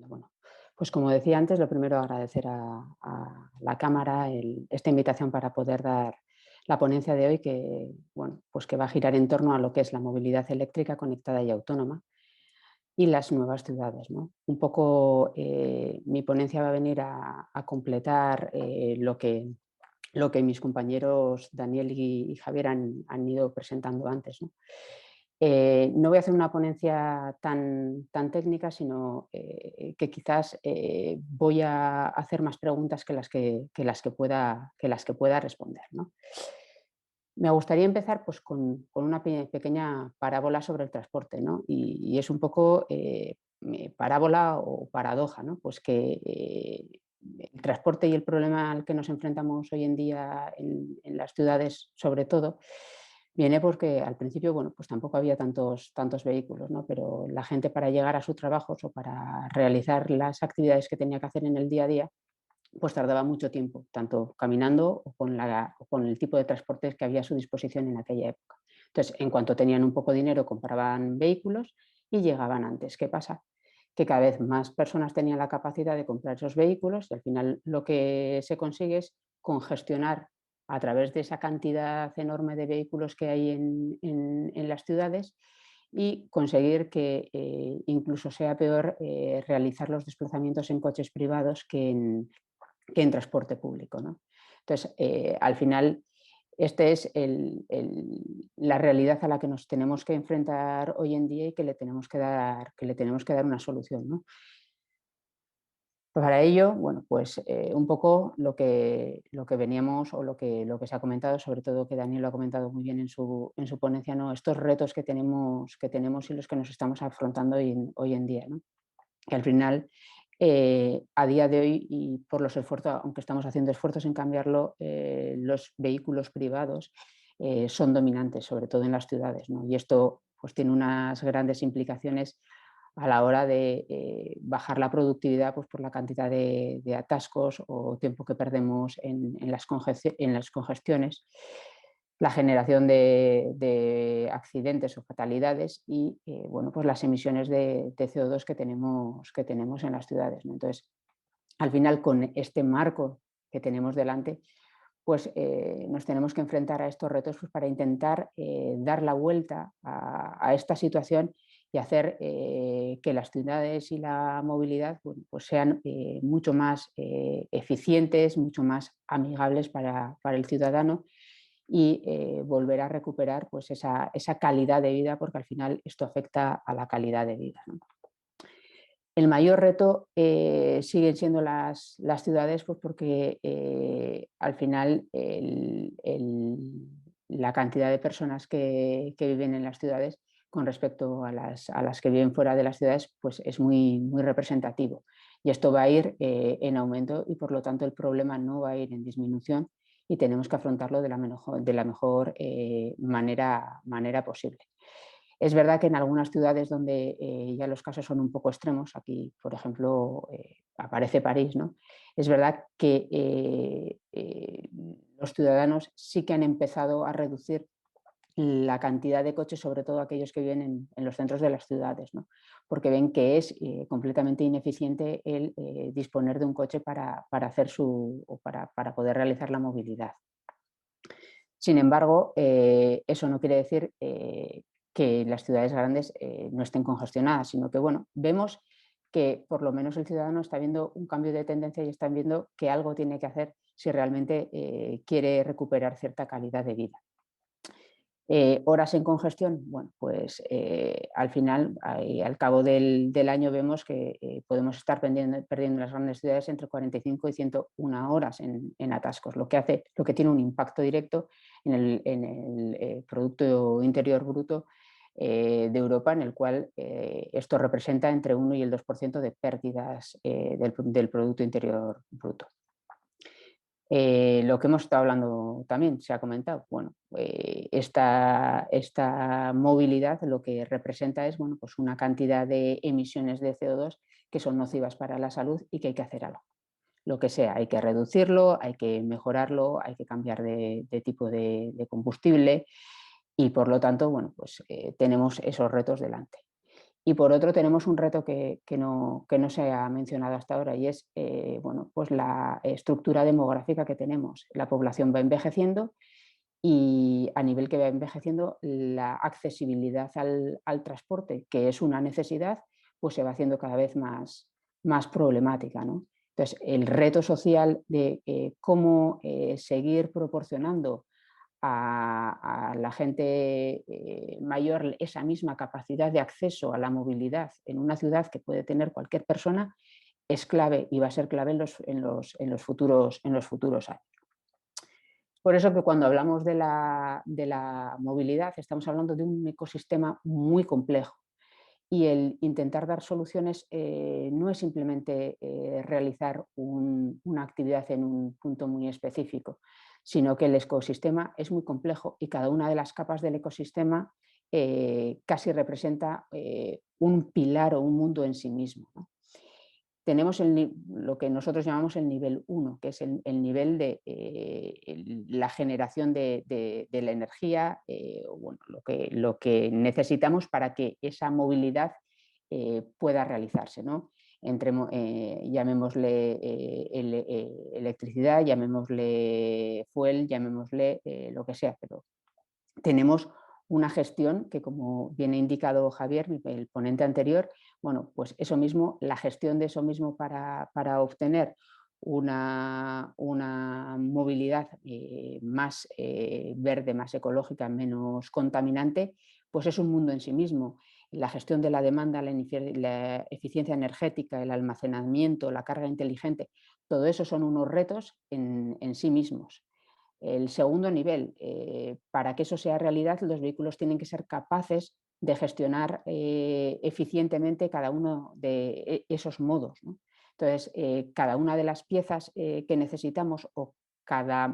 Bueno, pues como decía antes, lo primero agradecer a la Cámara esta invitación para poder dar la ponencia de hoy que, bueno, pues que va a girar en torno a lo que es la movilidad eléctrica conectada y autónoma y las nuevas ciudades, ¿no? Un poco mi ponencia va a venir a completar lo que mis compañeros Daniel y Javier han ido presentando antes, ¿no? No voy a hacer una ponencia tan técnica, sino que quizás voy a hacer más preguntas que las que pueda responder, ¿no? Me gustaría empezar pues, con una pequeña parábola sobre el transporte, ¿no? Y es un poco parábola o paradoja, ¿no? Pues que el transporte y el problema al que nos enfrentamos hoy en día en las ciudades, sobre todo, viene porque al principio, bueno, pues tampoco había tantos vehículos, ¿no? Pero la gente para llegar a sus trabajos o para realizar las actividades que tenía que hacer en el día a día, pues tardaba mucho tiempo, tanto caminando o con el tipo de transportes que había a su disposición en aquella época. Entonces, en cuanto tenían un poco de dinero, compraban vehículos y llegaban antes. ¿Qué pasa? Que cada vez más personas tenían la capacidad de comprar esos vehículos y al final lo que se consigue es congestionar a través de esa cantidad enorme de vehículos que hay en las ciudades y conseguir que incluso sea peor realizar los desplazamientos en coches privados que en transporte público, ¿no? Entonces, al final, esta es la realidad a la que nos tenemos que enfrentar hoy en día y que le tenemos que dar una solución, ¿no? Para ello, bueno, pues un poco lo que veníamos o lo que se ha comentado, sobre todo que Daniel lo ha comentado muy bien en su ponencia, ¿no? Estos retos que tenemos y los que nos estamos afrontando hoy en día, ¿no? Que al final, a día de hoy, y por los esfuerzos, aunque estamos haciendo esfuerzos en cambiarlo, los vehículos privados son dominantes, sobre todo en las ciudades, ¿no? Y esto pues, tiene unas grandes implicaciones a la hora de bajar la productividad pues, por la cantidad de atascos o tiempo que perdemos en las congestiones, la generación de accidentes o fatalidades y bueno, pues las emisiones de CO2 que tenemos en las ciudades, ¿no? Entonces, al final, con este marco que tenemos delante, pues nos tenemos que enfrentar a estos retos pues, para intentar dar la vuelta a esta situación y hacer que las ciudades y la movilidad bueno, pues sean mucho más eficientes, mucho más amigables para el ciudadano y volver a recuperar pues, esa calidad de vida, porque al final esto afecta a la calidad de vida, ¿no? El mayor reto siguen siendo las ciudades, pues porque al final la cantidad de personas que viven en las ciudades con respecto a las que viven fuera de las ciudades pues es muy representativo. Y esto va a ir en aumento y por lo tanto el problema no va a ir en disminución y tenemos que afrontarlo de la mejor manera posible. Es verdad que en algunas ciudades donde ya los casos son un poco extremos, aquí por ejemplo aparece París, ¿no? Es verdad que los ciudadanos sí que han empezado a reducir la cantidad de coches, sobre todo aquellos que viven en los centros de las ciudades, ¿no? Porque ven que es completamente ineficiente el disponer de un coche para poder realizar la movilidad. Sin embargo, eso no quiere decir que las ciudades grandes no estén congestionadas, sino que bueno, vemos que por lo menos el ciudadano está viendo un cambio de tendencia y está viendo que algo tiene que hacer si realmente quiere recuperar cierta calidad de vida. Horas en congestión, bueno, pues al final, al cabo del año vemos que podemos estar perdiendo en las grandes ciudades entre 45 y 101 horas en atascos, lo que tiene un impacto directo en el Producto Interior Bruto de Europa, en el cual esto representa entre 1 y el 2% de pérdidas del Producto Interior Bruto. Lo que hemos estado hablando también, se ha comentado, bueno, esta movilidad lo que representa es bueno, pues una cantidad de emisiones de CO2 que son nocivas para la salud y que hay que hacer algo. Lo que sea, hay que reducirlo, hay que mejorarlo, hay que cambiar de tipo de combustible y por lo tanto, bueno, pues tenemos esos retos delante. Y por otro tenemos un reto que no se ha mencionado hasta ahora y es bueno, pues la estructura demográfica que tenemos. La población va envejeciendo y a nivel que va envejeciendo la accesibilidad al transporte, que es una necesidad, pues se va haciendo cada vez más problemática, ¿no? Entonces, el reto social de cómo seguir proporcionando a la gente mayor esa misma capacidad de acceso a la movilidad en una ciudad que puede tener cualquier persona es clave y va a ser clave en los futuros años. Por eso que cuando hablamos de la movilidad estamos hablando de un ecosistema muy complejo y el intentar dar soluciones no es simplemente realizar una actividad en un punto muy específico, sino que el ecosistema es muy complejo y cada una de las capas del ecosistema casi representa un pilar o un mundo en sí mismo, ¿no? Tenemos lo que nosotros llamamos el nivel 1, que es el nivel de la generación de la energía, bueno, lo que necesitamos para que esa movilidad pueda realizarse, ¿no? Llamémosle electricidad, llamémosle fuel, llamémosle lo que sea, pero tenemos una gestión que, como bien ha indicado Javier, el ponente anterior, bueno, pues eso mismo, la gestión de eso mismo para obtener una movilidad más verde, más ecológica, menos contaminante, pues es un mundo en sí mismo. La gestión de la demanda, la eficiencia energética, el almacenamiento, la carga inteligente, todo eso son unos retos en sí mismos. El segundo nivel, para que eso sea realidad, los vehículos tienen que ser capaces de gestionar eficientemente cada uno de esos modos, ¿no? Entonces, cada una de las piezas que necesitamos o cada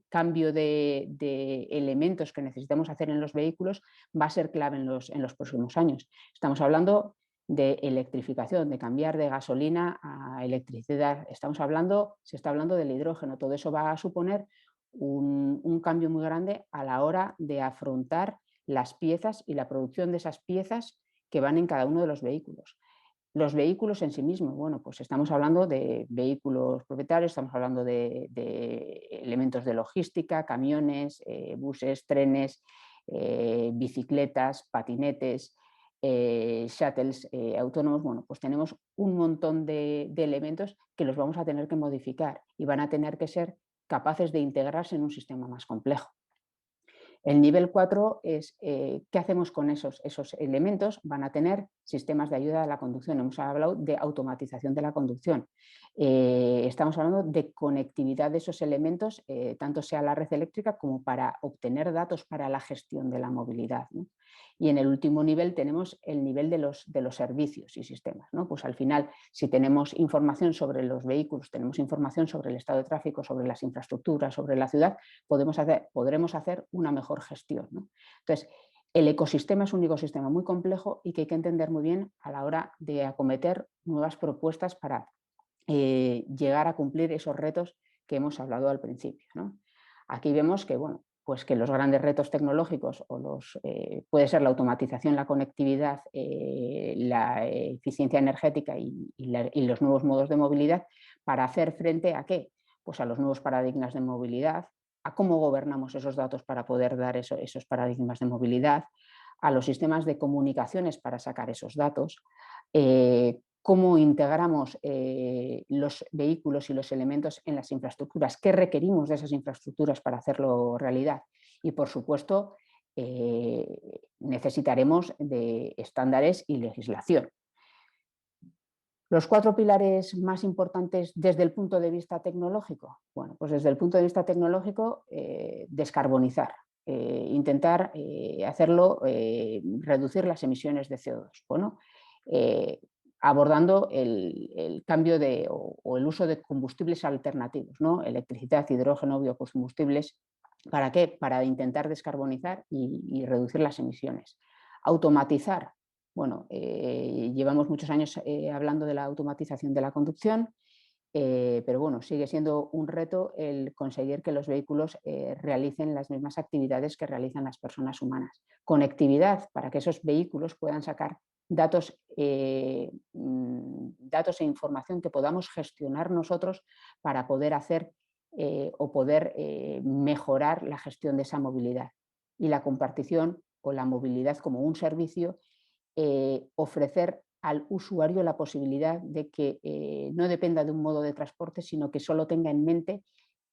cambio de elementos que necesitamos hacer en los vehículos va a ser clave en los próximos años. Estamos hablando de electrificación, de cambiar de gasolina a electricidad. Se está hablando del hidrógeno. Todo eso va a suponer un cambio muy grande a la hora de afrontar las piezas y la producción de esas piezas que van en cada uno de los vehículos. Los vehículos en sí mismos, bueno, pues estamos hablando de vehículos propietarios, estamos hablando de elementos de logística, camiones, buses, trenes, bicicletas, patinetes, shuttles autónomos. Bueno, pues tenemos un montón de elementos que los vamos a tener que modificar y van a tener que ser capaces de integrarse en un sistema más complejo. El nivel 4 es qué hacemos con esos elementos. Van a tener sistemas de ayuda a la conducción. Hemos hablado de automatización de la conducción. Estamos hablando de conectividad de esos elementos, tanto sea la red eléctrica como para obtener datos para la gestión de la movilidad, ¿no? Y en el último nivel tenemos el nivel de los servicios y sistemas, ¿no? Pues al final, si tenemos información sobre los vehículos, tenemos información sobre el estado de tráfico, sobre las infraestructuras, sobre la ciudad, podremos hacer una mejor gestión, ¿no? Entonces, el ecosistema es un ecosistema muy complejo y que hay que entender muy bien a la hora de acometer nuevas propuestas para llegar a cumplir esos retos que hemos hablado al principio, ¿no? Aquí vemos que, bueno, pues que los grandes retos tecnológicos puede ser la automatización, la conectividad, la eficiencia energética y los nuevos modos de movilidad para hacer frente a ¿qué? Pues a los nuevos paradigmas de movilidad, a cómo gobernamos esos datos para poder dar esos paradigmas de movilidad, a los sistemas de comunicaciones para sacar esos datos, cómo integramos los vehículos y los elementos en las infraestructuras, qué requerimos de esas infraestructuras para hacerlo realidad. Y, por supuesto, necesitaremos de estándares y legislación. Los 4 pilares más importantes desde el punto de vista tecnológico. Bueno, pues desde el punto de vista tecnológico, descarbonizar, intentar hacerlo, reducir las emisiones de CO2. Bueno, abordando el cambio o el uso de combustibles alternativos, ¿no? Electricidad, hidrógeno, biocombustibles. ¿Para qué? Para intentar descarbonizar y reducir las emisiones. Automatizar. Bueno, llevamos muchos años hablando de la automatización de la conducción, pero bueno, sigue siendo un reto el conseguir que los vehículos realicen las mismas actividades que realizan las personas humanas. Conectividad, para que esos vehículos puedan sacar datos, datos e información que podamos gestionar nosotros para poder hacer o poder mejorar la gestión de esa movilidad. Y la compartición o la movilidad como un servicio, ofrecer al usuario la posibilidad de que no dependa de un modo de transporte, sino que solo tenga en mente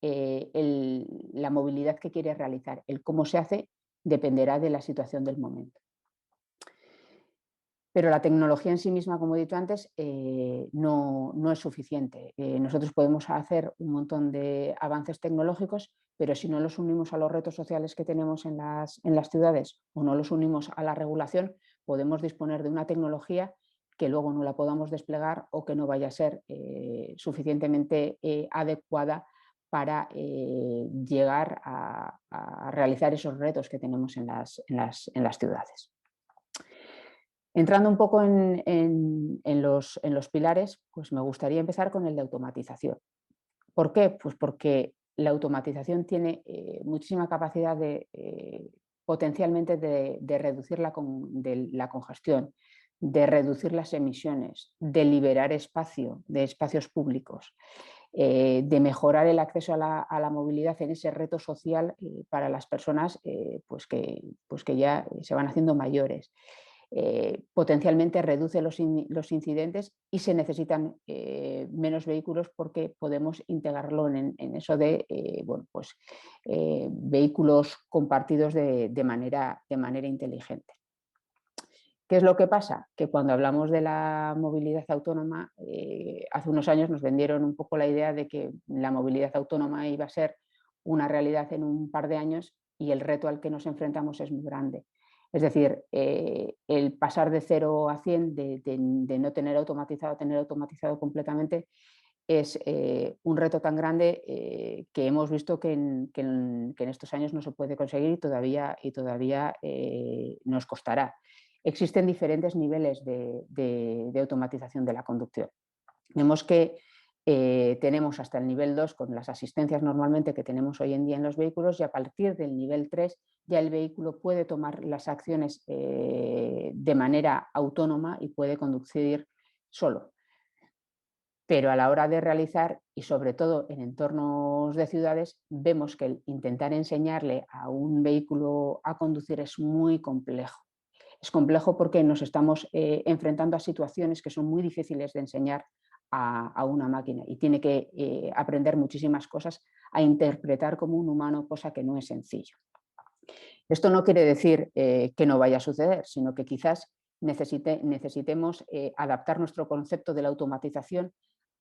la movilidad que quiere realizar. El cómo se hace dependerá de la situación del momento. Pero la tecnología en sí misma, como he dicho antes, no es suficiente. Nosotros podemos hacer un montón de avances tecnológicos, pero si no los unimos a los retos sociales que tenemos en las ciudades o no los unimos a la regulación, podemos disponer de una tecnología que luego no la podamos desplegar o que no vaya a ser suficientemente adecuada para llegar a realizar esos retos que tenemos en las ciudades. Entrando un poco en los pilares, pues me gustaría empezar con el de automatización. ¿Por qué? Pues porque la automatización tiene muchísima capacidad potencialmente de reducir la congestión, de reducir las emisiones, de liberar espacio, de espacios públicos, de mejorar el acceso a la movilidad en ese reto social para las personas pues que ya se van haciendo mayores. Potencialmente reduce los incidentes y se necesitan menos vehículos porque podemos integrarlo en eso de vehículos compartidos de manera inteligente. ¿Qué es lo que pasa? Que cuando hablamos de la movilidad autónoma, hace unos años nos vendieron un poco la idea de que la movilidad autónoma iba a ser una realidad en un par de años y el reto al que nos enfrentamos es muy grande. Es decir, el pasar de 0 a 100, de no tener automatizado a tener automatizado completamente, es un reto tan grande que hemos visto que en estos años no se puede conseguir y todavía nos costará. Existen diferentes niveles de automatización de la conducción. Vemos que tenemos hasta el nivel 2 con las asistencias normalmente que tenemos hoy en día en los vehículos y a partir del nivel 3 ya el vehículo puede tomar las acciones de manera autónoma y puede conducir solo. Pero a la hora de realizar, y sobre todo en entornos de ciudades, vemos que el intentar enseñarle a un vehículo a conducir es muy complejo. Es complejo porque nos estamos enfrentando a situaciones que son muy difíciles de enseñar a una máquina y tiene que aprender muchísimas cosas a interpretar como un humano, cosa que no es sencillo. Esto no quiere decir que no vaya a suceder, sino que quizás necesitemos adaptar nuestro concepto de la automatización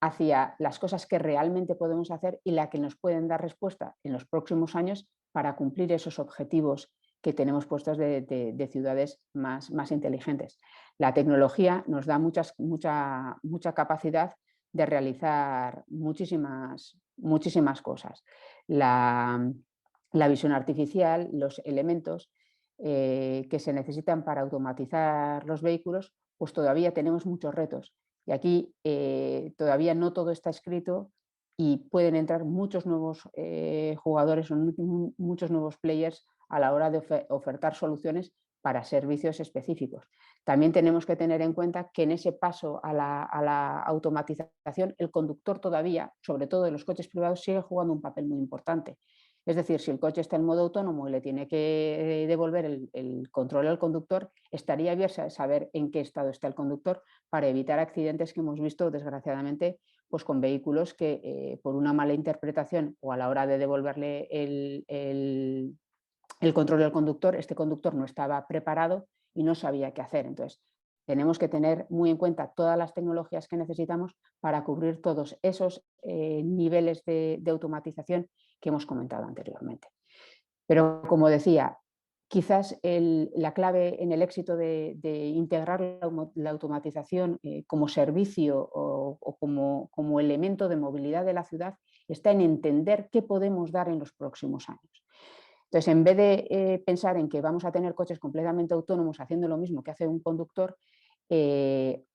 hacia las cosas que realmente podemos hacer y las que nos pueden dar respuesta en los próximos años para cumplir esos objetivos que tenemos puestos de ciudades más inteligentes. La tecnología nos da mucha capacidad de realizar muchísimas cosas. La visión artificial, los elementos que se necesitan para automatizar los vehículos, pues todavía tenemos muchos retos. Y aquí todavía no todo está escrito y pueden entrar muchos nuevos jugadores o muchos nuevos players a la hora de ofertar soluciones para servicios específicos. También tenemos que tener en cuenta que en ese paso a la automatización, el conductor todavía, sobre todo en los coches privados, sigue jugando un papel muy importante. Es decir, si el coche está en modo autónomo y le tiene que devolver el control al conductor, estaría bien saber en qué estado está el conductor para evitar accidentes que hemos visto, desgraciadamente, pues con vehículos que por una mala interpretación o a la hora de devolverle el control del conductor, este conductor no estaba preparado y no sabía qué hacer. Entonces, tenemos que tener muy en cuenta todas las tecnologías que necesitamos para cubrir todos esos niveles de automatización que hemos comentado anteriormente. Pero como decía, quizás la clave en el éxito de integrar la automatización como servicio o como elemento de movilidad de la ciudad está en entender qué podemos dar en los próximos años. Entonces, en vez de pensar en que vamos a tener coches completamente autónomos haciendo lo mismo que hace un conductor,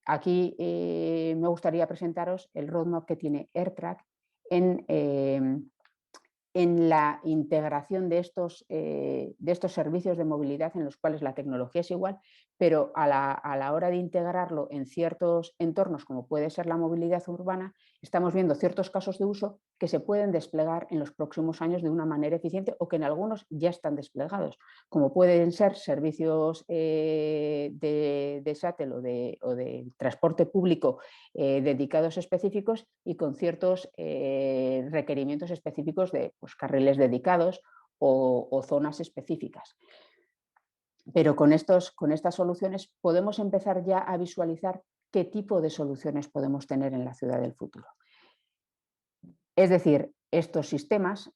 aquí me gustaría presentaros el roadmap que tiene AirTrack en la integración de estos servicios de movilidad en los cuales la tecnología es igual, pero a la hora de integrarlo en ciertos entornos, como puede ser la movilidad urbana, estamos viendo ciertos casos de uso que se pueden desplegar en los próximos años de una manera eficiente o que en algunos ya están desplegados, como pueden ser servicios de shuttle o de transporte público dedicados específicos y con ciertos requerimientos específicos de pues, carriles dedicados o zonas específicas. Pero con estas soluciones podemos empezar ya a visualizar qué tipo de soluciones podemos tener en la ciudad del futuro. Es decir, estos sistemas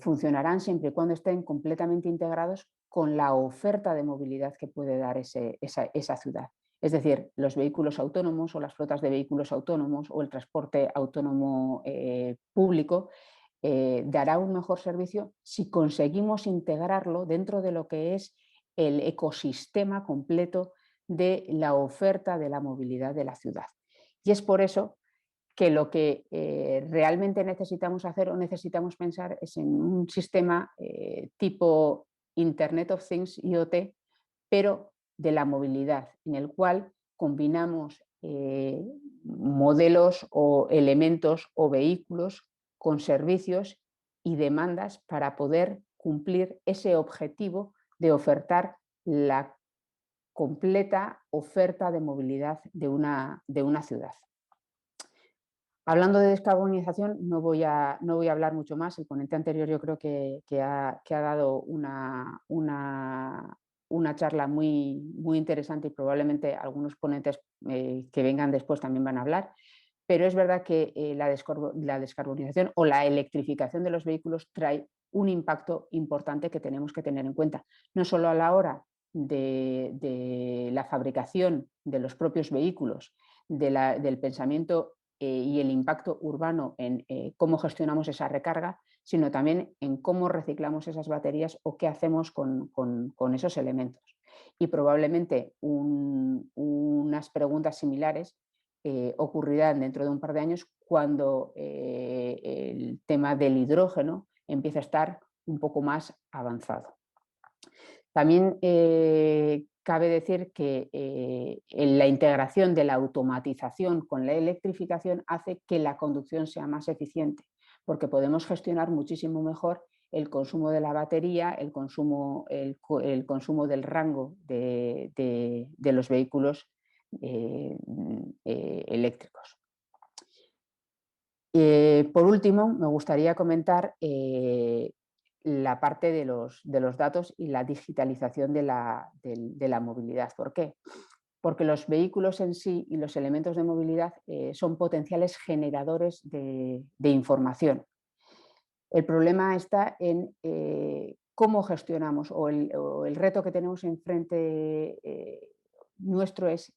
funcionarán siempre y cuando estén completamente integrados con la oferta de movilidad que puede dar esa ciudad. Es decir, los vehículos autónomos o las flotas de vehículos autónomos o el transporte autónomo público dará un mejor servicio si conseguimos integrarlo dentro de lo que es el ecosistema completo de la oferta de la movilidad de la ciudad. Y es por eso que lo que realmente necesitamos hacer o necesitamos pensar es en un sistema tipo Internet of Things, IoT, pero de la movilidad, en el cual combinamos modelos o elementos o vehículos con servicios y demandas para poder cumplir ese objetivo de ofertar la completa oferta de movilidad de una ciudad. Hablando de descarbonización, no voy a hablar mucho más. El ponente anterior yo creo que ha dado una charla muy interesante y probablemente algunos ponentes que vengan después también van a hablar. Pero es verdad que la descarbonización o la electrificación de los vehículos trae un impacto importante que tenemos que tener en cuenta, no solo a la hora de la fabricación de los propios vehículos, del pensamiento y el impacto urbano en cómo gestionamos esa recarga, sino también en cómo reciclamos esas baterías o qué hacemos con esos elementos. Y probablemente unas preguntas similares ocurrirán dentro de un par de años cuando el tema del hidrógeno empiece a estar un poco más avanzado. También cabe decir que la integración de la automatización con la electrificación hace que la conducción sea más eficiente, porque podemos gestionar muchísimo mejor el consumo de la batería, el consumo del rango de los vehículos eléctricos. Por último, me gustaría comentar la parte de los datos y la digitalización de la movilidad. ¿Por qué? Porque los vehículos en sí y los elementos de movilidad son potenciales generadores de información. El problema está en cómo gestionamos o el reto que tenemos enfrente nuestro es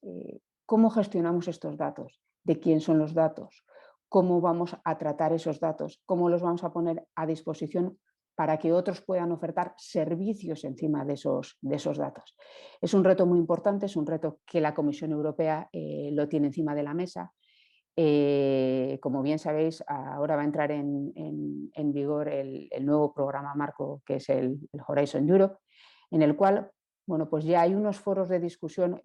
cómo gestionamos estos datos, de quién son los datos, cómo vamos a tratar esos datos, cómo los vamos a poner a disposición para que otros puedan ofertar servicios encima de esos datos. Es un reto muy importante, es un reto que la Comisión Europea lo tiene encima de la mesa. Como bien sabéis, ahora va a entrar en vigor el nuevo programa marco que es el Horizon Europe, en el cual bueno, pues ya hay unos foros de discusión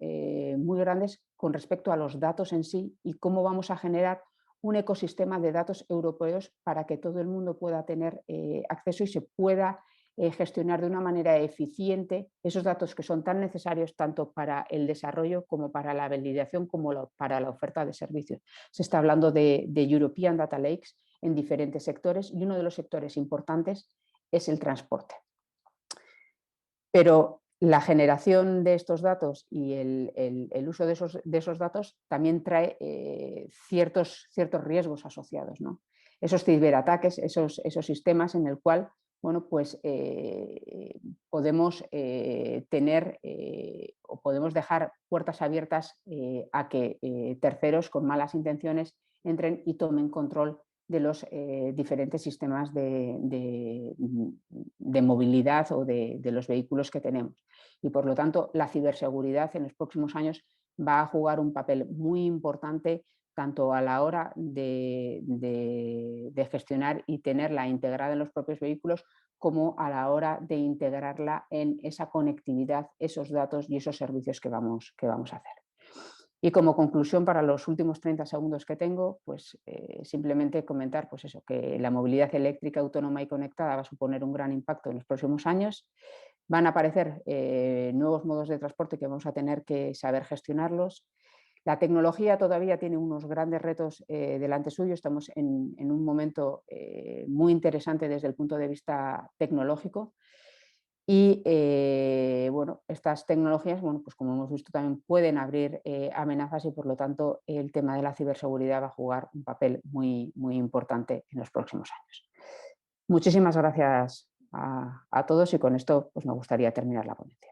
muy grandes con respecto a los datos en sí y cómo vamos a generar un ecosistema de datos europeos para que todo el mundo pueda tener acceso y se pueda gestionar de una manera eficiente esos datos que son tan necesarios tanto para el desarrollo como para la validación como para la oferta de servicios. Se está hablando de European Data Lakes en diferentes sectores y uno de los sectores importantes es el transporte. Pero la generación de estos datos y el uso de esos datos también trae ciertos riesgos asociados, ¿no? Esos ciberataques, esos sistemas en el cual bueno, pues, podemos tener o podemos dejar puertas abiertas a que terceros con malas intenciones entren y tomen control de los diferentes sistemas de movilidad o de los vehículos que tenemos. Y por lo tanto, la ciberseguridad en los próximos años va a jugar un papel muy importante tanto a la hora de gestionar y tenerla integrada en los propios vehículos, como a la hora de integrarla en esa conectividad, esos datos y esos servicios que vamos a hacer. Y como conclusión para los últimos 30 segundos que tengo, pues simplemente comentar pues eso, que la movilidad eléctrica autónoma y conectada va a suponer un gran impacto en los próximos años. Van a aparecer nuevos modos de transporte que vamos a tener que saber gestionarlos. La tecnología todavía tiene unos grandes retos delante suyo. Estamos en un momento muy interesante desde el punto de vista tecnológico. Y bueno, estas tecnologías, bueno, pues como hemos visto, también pueden abrir amenazas y por lo tanto el tema de la ciberseguridad va a jugar un papel muy, muy importante en los próximos años. Muchísimas gracias a todos y con esto pues me gustaría terminar la ponencia.